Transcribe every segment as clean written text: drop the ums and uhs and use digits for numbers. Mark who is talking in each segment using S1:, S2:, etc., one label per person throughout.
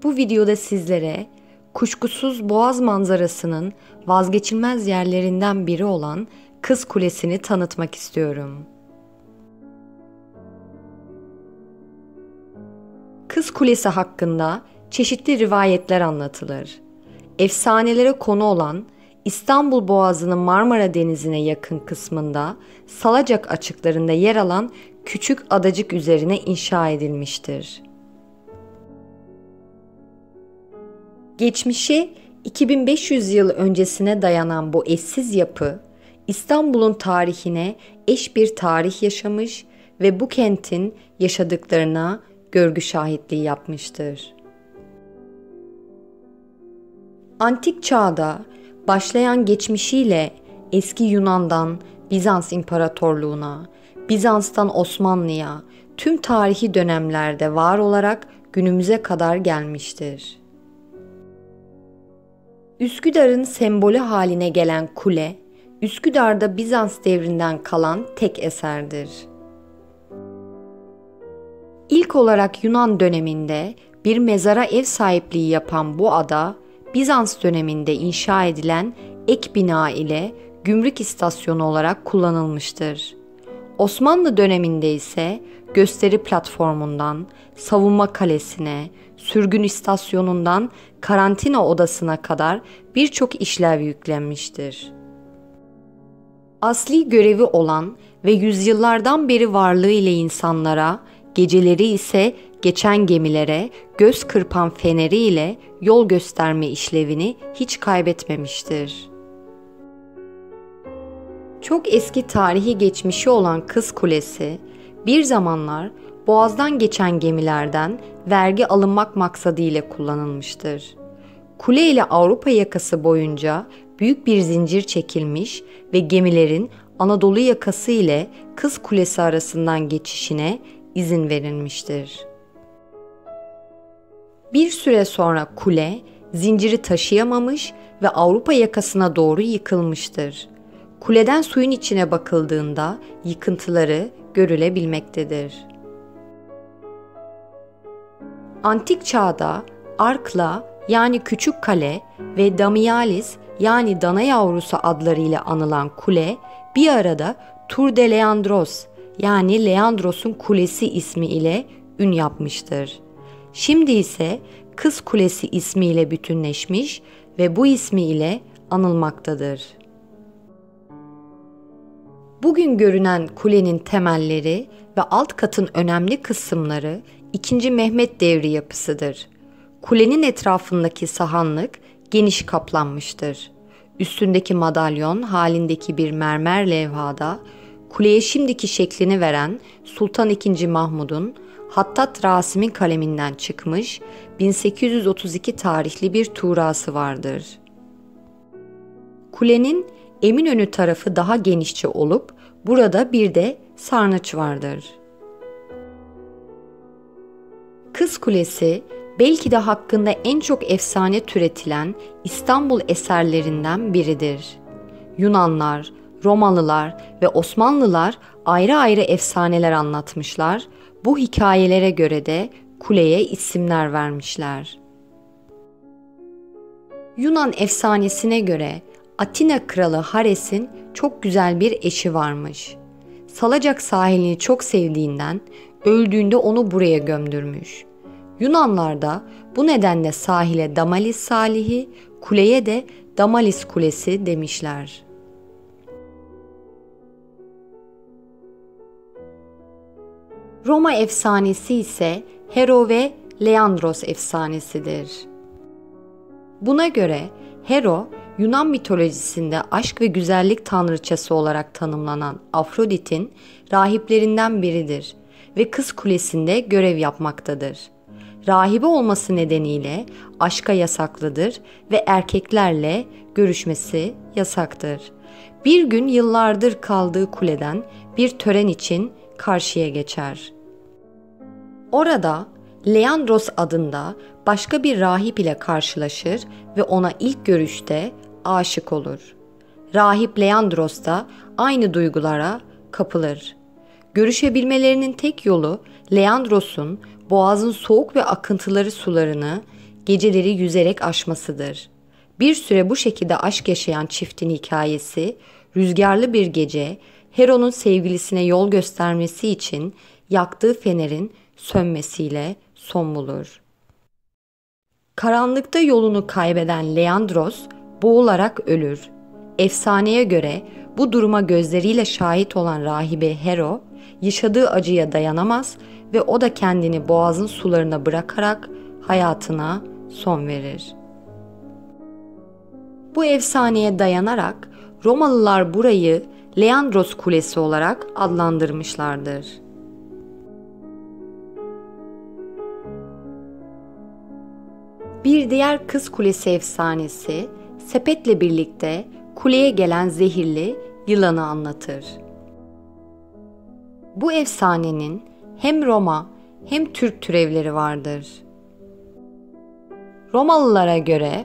S1: Bu videoda sizlere kuşkusuz Boğaz manzarasının vazgeçilmez yerlerinden biri olan Kız Kulesi'ni tanıtmak istiyorum. Kız Kulesi hakkında çeşitli rivayetler anlatılır. Efsanelere konu olan İstanbul Boğazı'nın Marmara Denizi'ne yakın kısmında Salacak açıklarında yer alan küçük adacık üzerine inşa edilmiştir. Geçmişi 2500 yıl öncesine dayanan bu eşsiz yapı, İstanbul'un tarihine eş bir tarih yaşamış ve bu kentin yaşadıklarına görgü şahitliği yapmıştır. Antik çağda başlayan geçmişiyle eski Yunan'dan Bizans İmparatorluğu'na, Bizans'tan Osmanlı'ya tüm tarihi dönemlerde var olarak günümüze kadar gelmiştir. Üsküdar'ın sembolü haline gelen kule, Üsküdar'da Bizans devrinden kalan tek eserdir. İlk olarak Yunan döneminde bir mezara ev sahipliği yapan bu ada, Bizans döneminde inşa edilen ek bina ile gümrük istasyonu olarak kullanılmıştır. Osmanlı döneminde ise gösteri platformundan savunma kalesine, sürgün istasyonundan karantina odasına kadar birçok işlev yüklenmiştir. Asli görevi olan ve yüzyıllardan beri varlığı ile insanlara, geceleri ise geçen gemilere göz kırpan feneri ile yol gösterme işlevini hiç kaybetmemiştir. Çok eski tarihi geçmişi olan Kız Kulesi, bir zamanlar Boğaz'dan geçen gemilerden vergi alınmak maksadıyla kullanılmıştır. Kule ile Avrupa yakası boyunca büyük bir zincir çekilmiş ve gemilerin Anadolu yakası ile Kız Kulesi arasından geçişine izin verilmiştir. Bir süre sonra kule zinciri taşıyamamış ve Avrupa yakasına doğru yıkılmıştır. Kuleden suyun içine bakıldığında yıkıntıları görülebilmektedir. Antik çağda Arkla yani Küçük Kale ve Damialis yani Dana Yavrusu adlarıyla anılan kule bir arada Tour de Leandros yani Leandros'un Kulesi ismi ile ün yapmıştır. Şimdi ise Kız Kulesi ismiyle bütünleşmiş ve bu ismi ile anılmaktadır. Bugün görünen kulenin temelleri ve alt katın önemli kısımları 2. Mehmet devri yapısıdır. Kulenin etrafındaki sahanlık geniş kaplanmıştır. Üstündeki madalyon halindeki bir mermer levhada kuleye şimdiki şeklini veren Sultan II. Mahmud'un Hattat Rasim'in kaleminden çıkmış 1832 tarihli bir tuğrası vardır. Kulenin Eminönü tarafı daha genişçe olup burada bir de sarnıç vardır. Kız Kulesi belki de hakkında en çok efsane türetilen İstanbul eserlerinden biridir. Yunanlar, Romalılar ve Osmanlılar ayrı ayrı efsaneler anlatmışlar, bu hikayelere göre de kuleye isimler vermişler. Yunan efsanesine göre Atina kralı Hares'in çok güzel bir eşi varmış. Salacak sahilini çok sevdiğinden öldüğünde onu buraya gömdürmüş. Yunanlar da bu nedenle sahile Damalis Salihi, kuleye de Damalis Kulesi demişler. Roma efsanesi ise Hero ve Leandros efsanesidir. Buna göre Hero, Yunan mitolojisinde aşk ve güzellik tanrıçası olarak tanımlanan Afrodit'in rahiplerinden biridir ve Kız Kulesi'nde görev yapmaktadır. Rahibe olması nedeniyle aşka yasaklıdır ve erkeklerle görüşmesi yasaktır. Bir gün yıllardır kaldığı kuleden bir tören için karşıya geçer. Orada Leandros adında başka bir rahip ile karşılaşır ve ona ilk görüşte aşık olur. Rahip Leandros da aynı duygulara kapılır. Görüşebilmelerinin tek yolu Leandros'un boğazın soğuk ve akıntıları sularını geceleri yüzerek aşmasıdır. Bir süre bu şekilde aşk yaşayan çiftin hikayesi, rüzgarlı bir gece Hero'nun sevgilisine yol göstermesi için yaktığı fenerin sönmesiyle son bulur. Karanlıkta yolunu kaybeden Leandros boğularak ölür. Efsaneye göre bu duruma gözleriyle şahit olan rahibe Hero, yaşadığı acıya dayanamaz ve o da kendini boğazın sularına bırakarak hayatına son verir. Bu efsaneye dayanarak Romalılar burayı Leandros Kulesi olarak adlandırmışlardır. Bir diğer Kız Kulesi efsanesi, sepetle birlikte kuleye gelen zehirli yılanı anlatır. Bu efsanenin hem Roma hem Türk türevleri vardır. Romalılara göre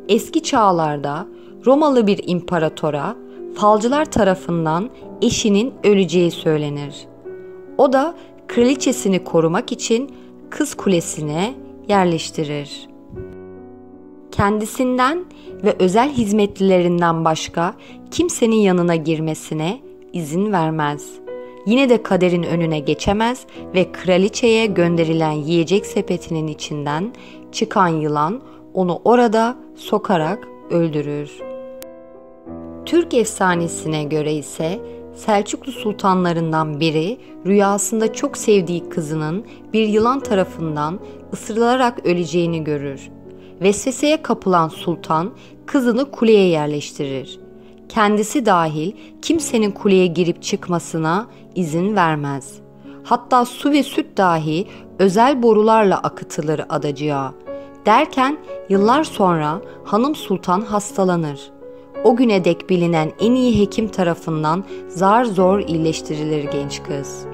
S1: eski çağlarda Romalı bir imparatora falcılar tarafından eşinin öleceği söylenir. O da kraliçesini korumak için Kız Kulesi'ne yerleştirir. Kendisinden ve özel hizmetlilerinden başka kimsenin yanına girmesine izin vermez. Yine de kaderin önüne geçemez ve kraliçeye gönderilen yiyecek sepetinin içinden çıkan yılan onu orada sokarak öldürür. Türk efsanesine göre ise Selçuklu sultanlarından biri rüyasında çok sevdiği kızının bir yılan tarafından ısırılarak öleceğini görür. Vesveseye kapılan sultan kızını kuleye yerleştirir. Kendisi dahil kimsenin kuleye girip çıkmasına izin vermez. Hatta su ve süt dahi özel borularla akıtılır adacığa. Derken yıllar sonra hanım sultan hastalanır. O güne dek bilinen en iyi hekim tarafından zar zor iyileştirilir genç kız.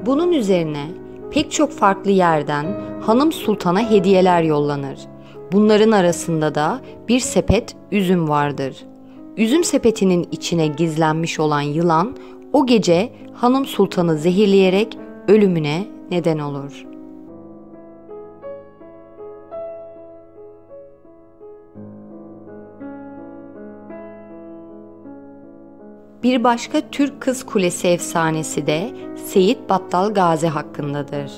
S1: Bunun üzerine pek çok farklı yerden hanım sultana hediyeler yollanır. Bunların arasında da bir sepet üzüm vardır. Üzüm sepetinin içine gizlenmiş olan yılan o gece hanım sultanı zehirleyerek ölümüne neden olur. Bir başka Türk Kız Kulesi efsanesi de Seyit Battal Gazi hakkındadır.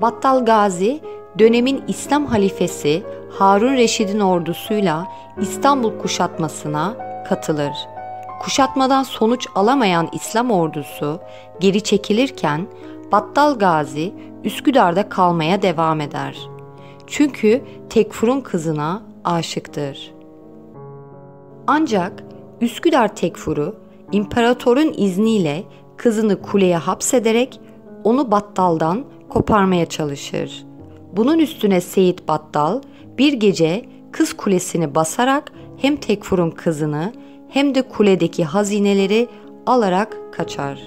S1: Battal Gazi, dönemin İslam halifesi Harun Reşid'in ordusuyla İstanbul kuşatmasına katılır. Kuşatmadan sonuç alamayan İslam ordusu geri çekilirken Battal Gazi Üsküdar'da kalmaya devam eder. Çünkü Tekfur'un kızına aşıktır. Ancak Üsküdar Tekfur'u imparatorun izniyle kızını kuleye hapsederek onu Battal'dan koparmaya çalışır. Bunun üstüne Seyit Battal bir gece Kız Kulesi'ni basarak hem Tekfur'un kızını hem de kuledeki hazineleri alarak kaçar.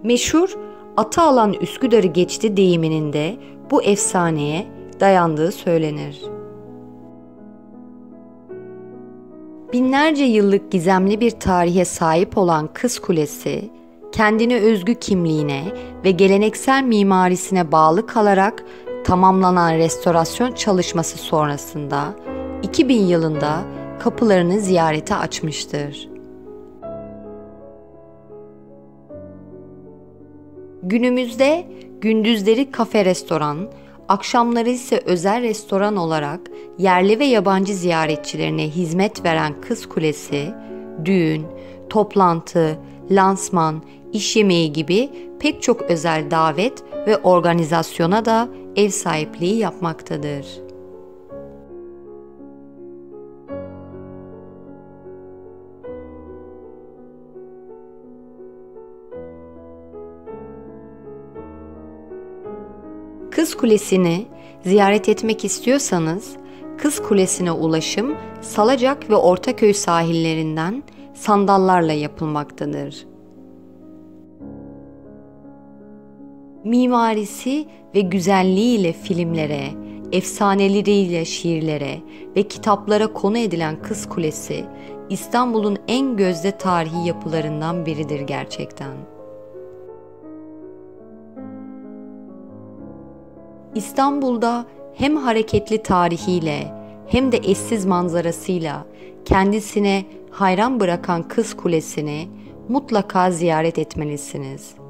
S1: Meşhur "atı alan Üsküdar'ı geçti" deyiminin de bu efsaneye dayandığı söylenir. Binlerce yıllık gizemli bir tarihe sahip olan Kız Kulesi, kendine özgü kimliğine ve geleneksel mimarisine bağlı kalarak tamamlanan restorasyon çalışması sonrasında 2000 yılında kapılarını ziyarete açmıştır. Günümüzde gündüzleri kafe restoran, akşamları ise özel restoran olarak yerli ve yabancı ziyaretçilerine hizmet veren Kız Kulesi, düğün, toplantı, lansman, iş yemeği gibi pek çok özel davet ve organizasyona da ev sahipliği yapmaktadır. Kız Kulesi'ni ziyaret etmek istiyorsanız, Kız Kulesi'ne ulaşım Salacak ve Ortaköy sahillerinden sandallarla yapılmaktadır. Mimarisi ve güzelliğiyle filmlere, efsaneleriyle şiirlere ve kitaplara konu edilen Kız Kulesi, İstanbul'un en gözde tarihi yapılarından biridir gerçekten. İstanbul'da hem hareketli tarihiyle hem de eşsiz manzarasıyla kendisine hayran bırakan Kız Kulesi'ni mutlaka ziyaret etmelisiniz.